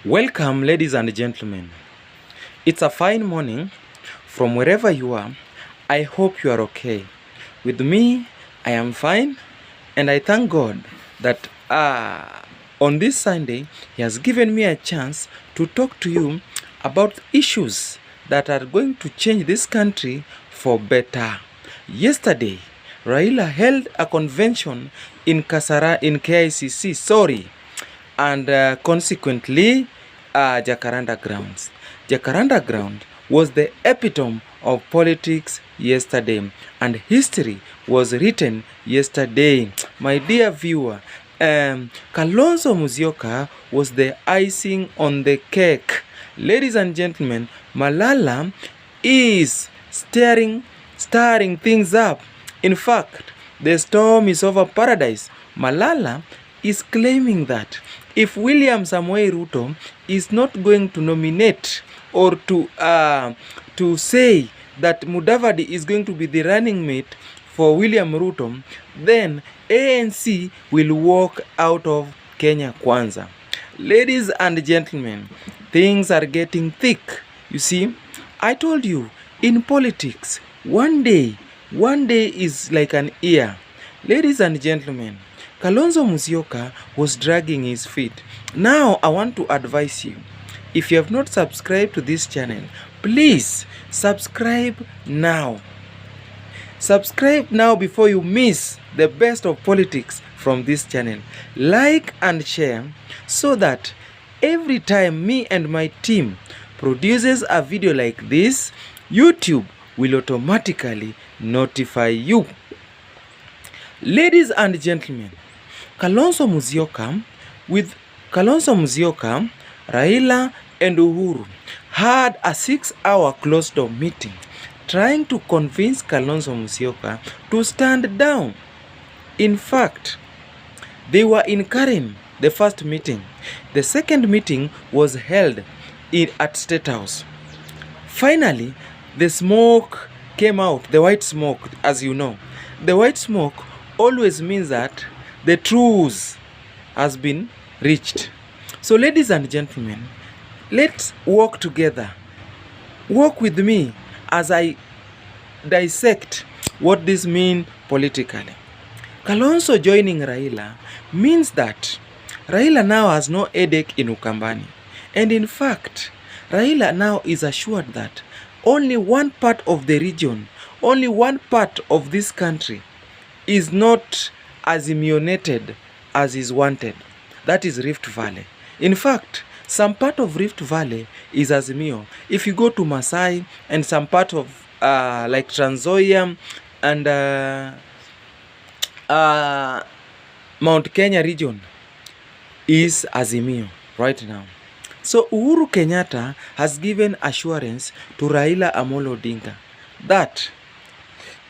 Welcome, ladies and gentlemen. It's a fine morning from wherever you are. I hope you are okay. With me, I am fine, and I thank God that on this Sunday, He has given me a chance to talk to you about issues that are going to change this country for better. Yesterday, Raila held a convention in KICC, and consequently Jacaranda grounds. Jacaranda ground was the epitome of politics yesterday, and history was written yesterday. My dear viewer, Kalonzo Musyoka was the icing on the cake. Ladies and gentlemen, Malala is stirring things up. In fact, the storm is over paradise. Malala is claiming that if William Samoei Ruto is not going to nominate or to say that Mudavadi is going to be the running mate for William Ruto, then ANC will walk out of Kenya Kwanza. Ladies and gentlemen, things are getting thick. You see, I told you, in politics, one day is like an year. Ladies and gentlemen, Kalonzo Musyoka was dragging his feet. Now, I want to advise you, if you have not subscribed to this channel, please subscribe now. Subscribe now before you miss the best of politics from this channel. Like and share so that every time me and my team produces a video like this, YouTube will automatically notify you. Ladies and gentlemen, Kalonzo Musyoka, Raila and Uhuru had a 6-hour closed-door meeting trying to convince Kalonzo Musyoka to stand down. In fact, they were in Karen, the first meeting. The second meeting was held at State House. Finally, the smoke came out, the white smoke, as you know. The white smoke always means that the truth has been reached. So, ladies and gentlemen, let's work together. Work with me as I dissect what this means politically. Kalonzo joining Raila means that Raila now has no headache in Ukambani. And in fact, Raila now is assured that only one part of the region, only one part of this country is not assimilated as is wanted. That is Rift Valley. In fact, some part of Rift Valley is Azimio. If you go to Masai and some part of like Trans Nzoia and Mount Kenya region is Azimio right now. So Uhuru Kenyatta has given assurance to Raila Amolo Odinga that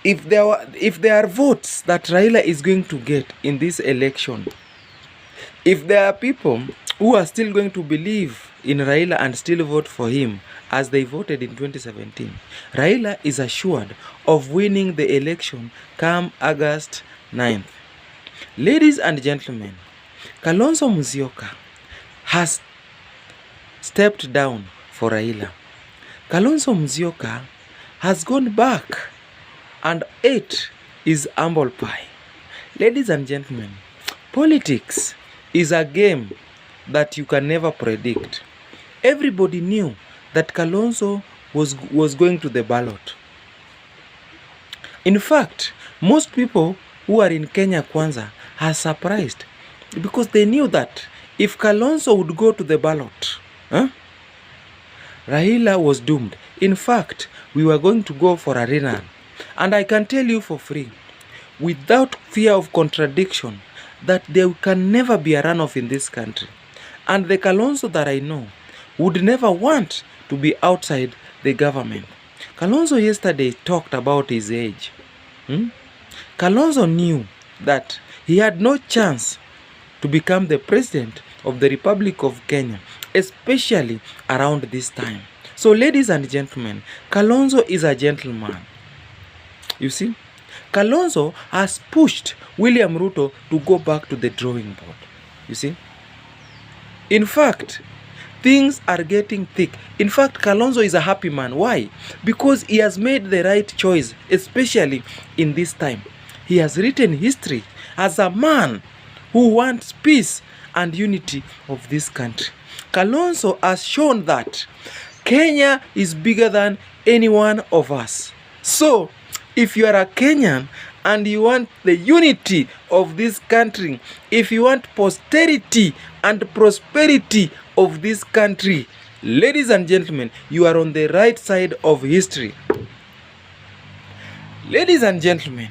if there are votes that Raila is going to get in this election, if there are people who are still going to believe in Raila and still vote for him as they voted in 2017, Raila is assured of winning the election come August 9th. Ladies and gentlemen, Kalonzo Musyoka has stepped down for Raila. Kalonzo Musyoka has gone back and ate his humble pie. Ladies and gentlemen, politics is a game that you can never predict. Everybody knew that Kalonzo was going to the ballot. In fact, most people who are in Kenya Kwanza are surprised because they knew that if Kalonzo would go to the ballot, Raila was doomed. In fact, we were going to go for a rerun. And I can tell you for free, without fear of contradiction, that there can never be a runoff in this country. And the Kalonzo that I know would never want to be outside the government. Kalonzo yesterday talked about his age. Kalonzo knew that he had no chance to become the president of the Republic of Kenya, especially around this time. So, ladies and gentlemen, Kalonzo is a gentleman. You see, Kalonzo has pushed William Ruto to go back to the drawing board. You see, in fact, things are getting thick. In fact, Kalonzo is a happy man. Why? Because he has made the right choice, especially in this time. He has written history as a man who wants peace and unity of this country. Kalonzo has shown that Kenya is bigger than any one of us. So, if you are a Kenyan and you want the unity of this country, if you want posterity and prosperity of this country, ladies and gentlemen, you are on the right side of history. Ladies and gentlemen,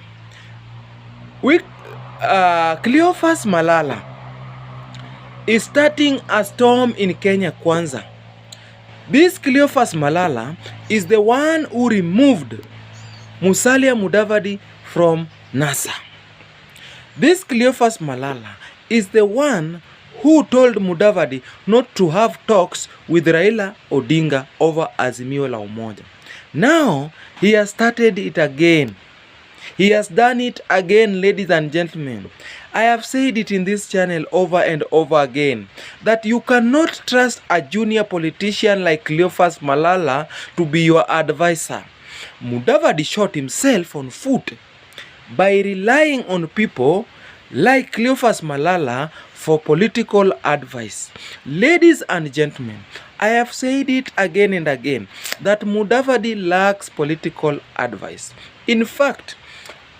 Cleophas Malala is starting a storm in Kenya Kwanza. This Cleophas Malala is the one who removed Musalia Mudavadi from NASA. This Cleophas Malala is the one who told Mudavadi not to have talks with Raila Odinga over Azimio la Umoja. Now, he has started it again. He has done it again, ladies and gentlemen. I have said it in this channel over and over again that you cannot trust a junior politician like Cleophas Malala to be your advisor. Mudavadi shot himself on foot by relying on people like Cleophas Malala for political advice. Ladies and gentlemen, I have said it again and again that Mudavadi lacks political advice. In fact,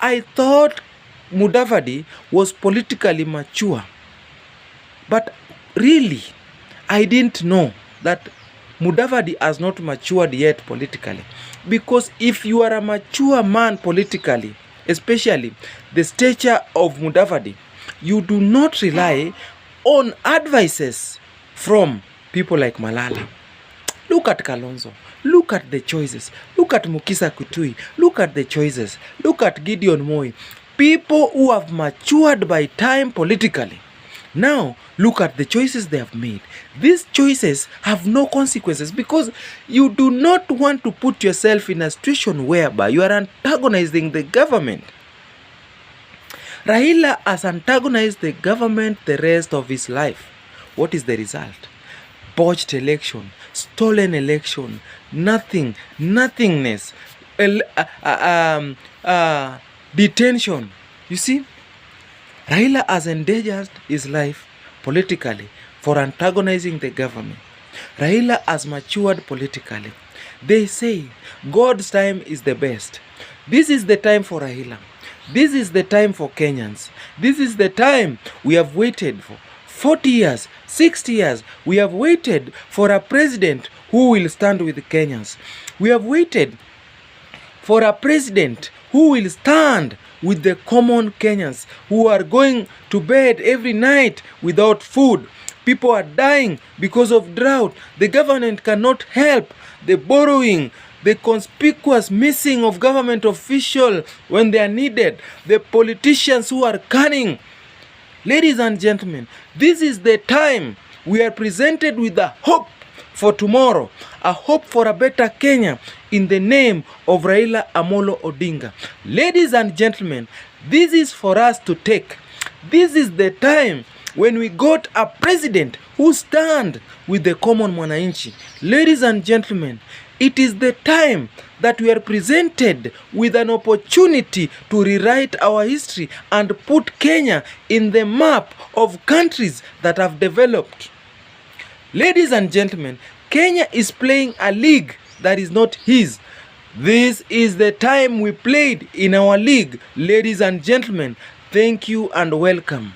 I thought Mudavadi was politically mature. But really, I didn't know that Mudavadi has not matured yet politically. Because if you are a mature man politically, especially the stature of Mudavadi, you do not rely on advices from people like Malala. Look at Kalonzo. Look at the choices. Look at Mukisa Kutui. Look at the choices. Look at Gideon Moi. People who have matured by time politically. Now, look at the choices they have made. These choices have no consequences because you do not want to put yourself in a situation whereby you are antagonizing the government. Raila has antagonized the government the rest of his life. What is the result? Botched election, stolen election, nothingness, detention. You see, Raila has endangered his life politically for antagonizing the government. Raila has matured politically. They say God's time is the best. This is the time for Raila. This is the time for Kenyans. This is the time we have waited for. 40 years, 60 years, we have waited for a president who will stand with Kenyans. We have waited for a president who will stand with the common Kenyans who are going to bed every night without food. People are dying because of drought. The government cannot help. The borrowing, the conspicuous missing of government officials when they are needed. The politicians who are cunning. Ladies and gentlemen, this is the time we are presented with a hope for tomorrow, a hope for a better Kenya in the name of Raila Amolo Odinga. Ladies and gentlemen, this is for us to take. This is the time when we got a president who stand with the common mwananchi. Ladies and gentlemen, it is the time that we are presented with an opportunity to rewrite our history and put Kenya in the map of countries that have developed. Ladies and gentlemen, Kenya is playing a league that is not his. This is the time we played in our league. Ladies and gentlemen, thank you and welcome.